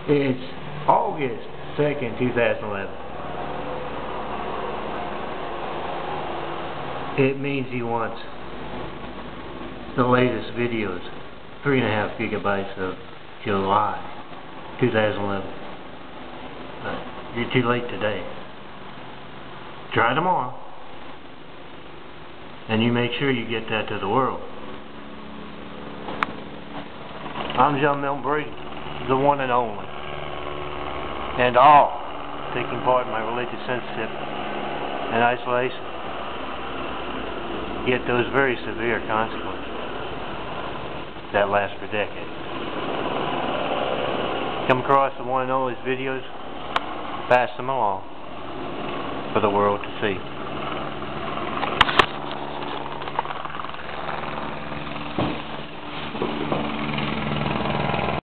It's August 2nd, 2011. It means he wants the latest videos, 3.5 gigabytes of July 2011. You're too late today. Try tomorrow. And you make sure you get that to the world. I'm John Milton Brady, the one and only, and all taking part in my religious censorship and isolation, yet those very severe consequences that last for decades. Come across the one and only's videos, pass them along for the world to see.